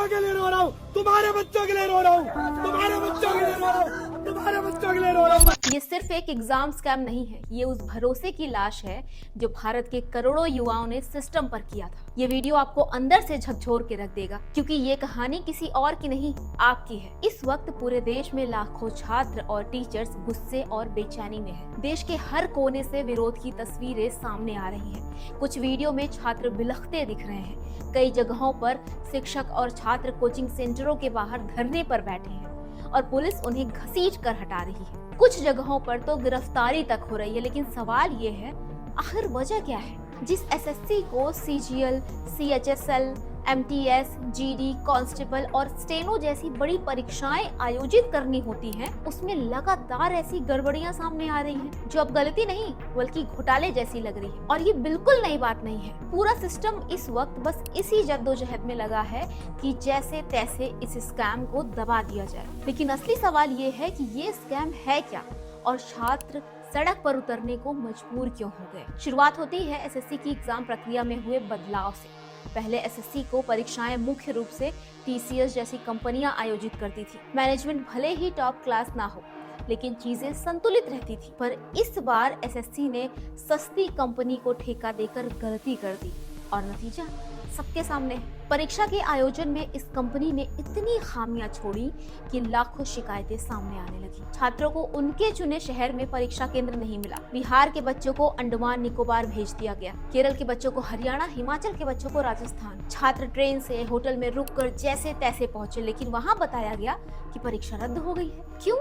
बच्चों के लिए रो रहा हूँ, तुम्हारे बच्चों के लिए रो रहा हूँ, तुम्हारे बच्चों के लिए रो रहा हूँ, तुम्हारे बच्चों के लिए रो रहा हूँ। ये सिर्फ एक एग्जाम स्कैम नहीं है, ये उस भरोसे की लाश है जो भारत के करोड़ों युवाओं ने सिस्टम पर किया था। ये वीडियो आपको अंदर से झकझोर के रख देगा, क्योंकि ये कहानी किसी और की नहीं, आपकी है। इस वक्त पूरे देश में लाखों छात्र और टीचर्स गुस्से और बेचैनी में हैं। देश के हर कोने से विरोध की तस्वीरें सामने आ रही हैं। कुछ वीडियो में छात्र बिलखते दिख रहे हैं। कई जगहों पर शिक्षक और छात्र कोचिंग सेंटरों के बाहर धरने पर बैठे हैं और पुलिस उन्हें घसीट कर हटा रही है। कुछ जगहों पर तो गिरफ्तारी तक हो रही है। लेकिन सवाल ये है, आखिर वजह क्या है? जिस एसएससी को CGL, CHSL, MTS, GD, constable और स्टेनो जैसी बड़ी परीक्षाएं आयोजित करनी होती हैं, उसमें लगातार ऐसी गड़बड़ियां सामने आ रही हैं, जो अब गलती नहीं बल्कि घोटाले जैसी लग रही है। और ये बिल्कुल नई बात नहीं है। पूरा सिस्टम इस वक्त बस इसी जद्दोजहद में लगा है कि जैसे तैसे इस स्कैम को दबा दिया जाए। लेकिन असली सवाल ये है कि ये स्कैम है क्या और छात्र सड़क पर उतरने को मजबूर क्यों हो गए। शुरुआत होती है एसएससी की एग्जाम प्रक्रिया में हुए बदलाव से। पहले एसएससी को परीक्षाएं मुख्य रूप से टीसीएस जैसी कंपनियां आयोजित करती थी। मैनेजमेंट भले ही टॉप क्लास ना हो, लेकिन चीजें संतुलित रहती थी। पर इस बार एसएससी ने सस्ती कंपनी को ठेका देकर गलती कर दी और नतीजा सबके सामने है। परीक्षा के आयोजन में इस कंपनी ने इतनी खामियां छोड़ी कि लाखों शिकायतें सामने आने लगी। छात्रों को उनके चुने शहर में परीक्षा केंद्र नहीं मिला। बिहार के बच्चों को अंडमान निकोबार भेज दिया गया, केरल के बच्चों को हरियाणा, हिमाचल के बच्चों को राजस्थान। छात्र ट्रेन से होटल में रुककर जैसे तैसे पहुंचे, लेकिन वहां बताया गया कि परीक्षा रद्द हो गई है। क्यों?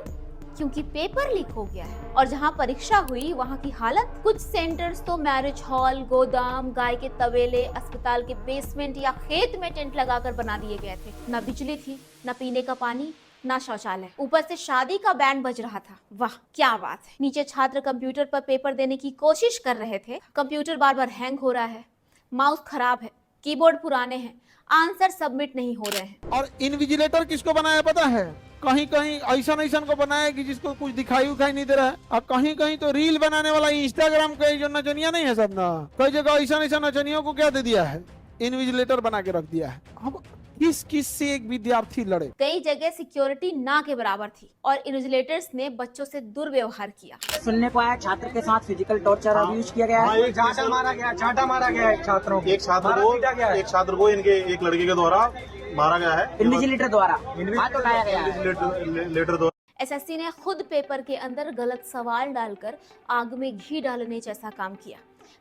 क्योंकि पेपर लीक हो गया है। और जहां परीक्षा हुई वहां की हालत, कुछ सेंटर्स तो मैरिज हॉल, गोदाम, गाय के तबेले, अस्पताल के बेसमेंट या खेत में टेंट लगाकर बना दिए गए थे। न बिजली थी, न पीने का पानी, ना शौचालय। ऊपर से शादी का बैंड बज रहा था। वाह क्या बात है। नीचे छात्र कंप्यूटर पर पेपर देने की कोशिश कर रहे थे। कंप्यूटर बार बार हैंग हो रहा है, माउस खराब है, कीबोर्ड पुराने हैं, आंसर सबमिट नहीं हो रहे हैं। और इन्विजिलेटर किसको बनाया पता है? कहीं कहीं ऐसा को बनाया कि जिसको कुछ दिखाई उखाई नहीं दे रहा है, और कहीं कहीं तो रील बनाने वाला इंस्टाग्राम का जो नचनिया नहीं है सब ना, कई जगह ऐसा नचनियों को क्या दे दिया है, इन्विजिलेटर बना के रख दिया है। अब किस से एक विद्यार्थी लड़े। कई जगह सिक्योरिटी ना के बराबर थी और इन्विजिलेटर्स ने बच्चों से दुर्व्यवहार किया। सुनने को आया छात्र के साथ फिजिकल टॉर्चर अब्यूज किया गया है। चाटा मारा गया है छात्रों को। एक छात्र को इनके एक लड़के के द्वारा मारा गया है, इन्विजिलेटर द्वारा हाथ उठाया गया है। लेटर द्वारा। एसएससी ने खुद पेपर के अंदर गलत सवाल डालकर आग में घी डालने जैसा काम किया।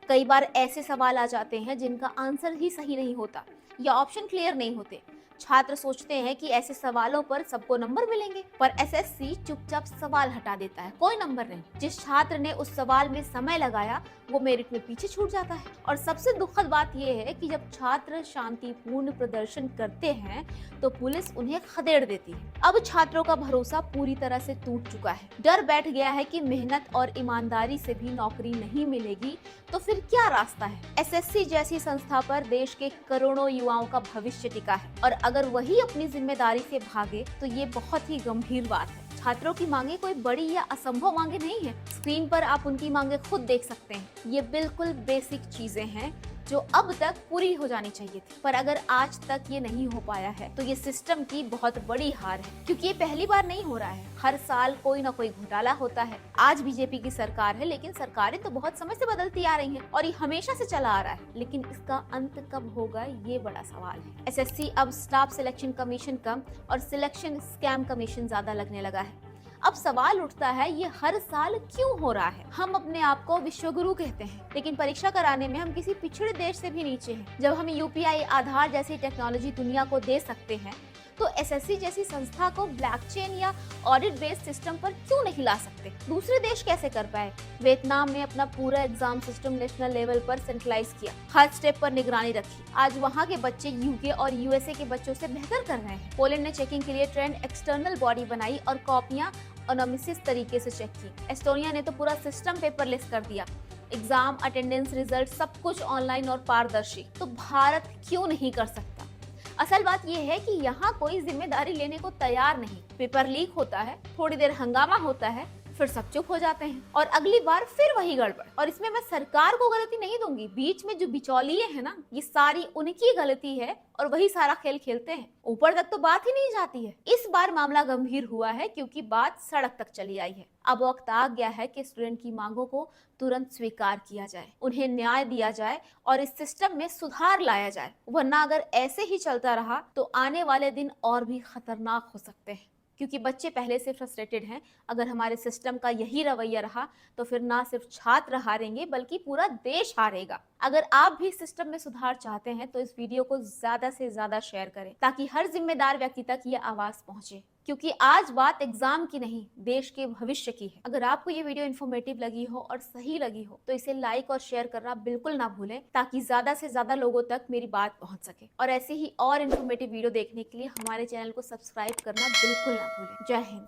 कई बार ऐसे सवाल आ जाते हैं जिनका आंसर ही सही नहीं होता या ऑप्शन क्लियर नहीं होते। छात्र सोचते हैं कि ऐसे सवालों पर सबको नंबर मिलेंगे, पर एसएससी चुपचाप सवाल हटा देता है, कोई नंबर नहीं। जिस छात्र ने उस सवाल में समय लगाया वो मेरिट में पीछे छूट जाता है। और सबसे दुखद बात यह है कि जब छात्र शांतिपूर्ण प्रदर्शन करते हैं तो पुलिस उन्हें खदेड़ देती है। अब छात्रों का भरोसा पूरी तरह से टूट चुका है। डर बैठ गया है कि मेहनत और ईमानदारी से भी नौकरी नहीं मिलेगी तो फिर क्या रास्ता है। एसएससी जैसी संस्था पर देश के करोड़ों युवाओं का भविष्य टिका है और अगर वही अपनी जिम्मेदारी से भागे तो ये बहुत ही गंभीर बात है। छात्रों की मांगे कोई बड़ी या असंभव मांगे नहीं है। स्क्रीन पर आप उनकी मांगे खुद देख सकते हैं। ये बिल्कुल बेसिक चीजें हैं जो अब तक पूरी हो जानी चाहिए थी, पर अगर आज तक ये नहीं हो पाया है तो ये सिस्टम की बहुत बड़ी हार है, क्योंकि ये पहली बार नहीं हो रहा है। हर साल कोई ना कोई घोटाला होता है। आज बीजेपी की सरकार है, लेकिन सरकारें तो बहुत समय से बदलती आ रही हैं और ये हमेशा से चला आ रहा है। लेकिन इसका अंत कब होगा, ये बड़ा सवाल है। एसएससी अब स्टाफ सिलेक्शन कमीशन कम और सिलेक्शन स्कैम कमीशन ज्यादा लगने लगा है। अब सवाल उठता है, ये हर साल क्यों हो रहा है? हम अपने आप को विश्वगुरु कहते हैं, लेकिन परीक्षा कराने में हम किसी पिछड़े देश से भी नीचे हैं। जब हम यूपीआई, आधार जैसी टेक्नोलॉजी दुनिया को दे सकते हैं, तो एसएससी जैसी संस्था को ब्लॉकचेन या ऑडिट बेस्ड सिस्टम पर क्यों नहीं ला सकते? दूसरे देश कैसे कर पाए? वियतनाम ने अपना पूरा एग्जाम सिस्टम नेशनल लेवल पर सेंट्रलाइज किया, हर स्टेप पर निगरानी रखी। आज वहाँ के बच्चे यूके और यूएसए के बच्चों से बेहतर कर रहे हैं। पोलैंड ने चेकिंग के लिए ट्रेंड एक्सटर्नल बॉडी बनाई और कॉपियां एनोनिमस तरीके से चेक की। एस्टोनिया ने तो पूरा सिस्टम पेपरलेस कर दिया। एग्जाम, अटेंडेंस, रिजल्ट सब कुछ ऑनलाइन और पारदर्शी। तो भारत क्यों नहीं कर सकता? असल बात यह है कि यहाँ कोई जिम्मेदारी लेने को तैयार नहीं। पेपर लीक होता है, थोड़ी देर हंगामा होता है, फिर सब चुप हो जाते हैं और अगली बार फिर वही गड़बड़। और इसमें मैं सरकार को गलती नहीं दूंगी, बीच में जो बिचौलिए हैं ना, ये सारी उनकी गलती है और वही सारा खेल खेलते हैं। ऊपर तक तो बात ही नहीं जाती है। इस बार मामला गंभीर हुआ है क्योंकि बात सड़क तक चली आई है। अब वक्त आ गया है कि स्टूडेंट की मांगों को तुरंत स्वीकार किया जाए, उन्हें न्याय दिया जाए और इस सिस्टम में सुधार लाया जाए। वरना अगर ऐसे ही चलता रहा तो आने वाले दिन और भी खतरनाक हो सकते हैं, क्योंकि बच्चे पहले से फ्रस्ट्रेटेड हैं। अगर हमारे सिस्टम का यही रवैया रहा तो फिर ना सिर्फ छात्र हारेंगे बल्कि पूरा देश हारेगा। अगर आप भी सिस्टम में सुधार चाहते हैं तो इस वीडियो को ज्यादा से ज्यादा शेयर करें ताकि हर जिम्मेदार व्यक्ति तक ये आवाज पहुंचे, क्योंकि आज बात एग्जाम की नहीं, देश के भविष्य की है। अगर आपको ये वीडियो इन्फॉर्मेटिव लगी हो और सही लगी हो तो इसे लाइक और शेयर करना बिल्कुल ना भूलें ताकि ज्यादा से ज्यादा लोगों तक मेरी बात पहुंच सके। और ऐसे ही और इन्फॉर्मेटिव वीडियो देखने के लिए हमारे चैनल को सब्सक्राइब करना बिल्कुल ना भूलें। जय हिंद।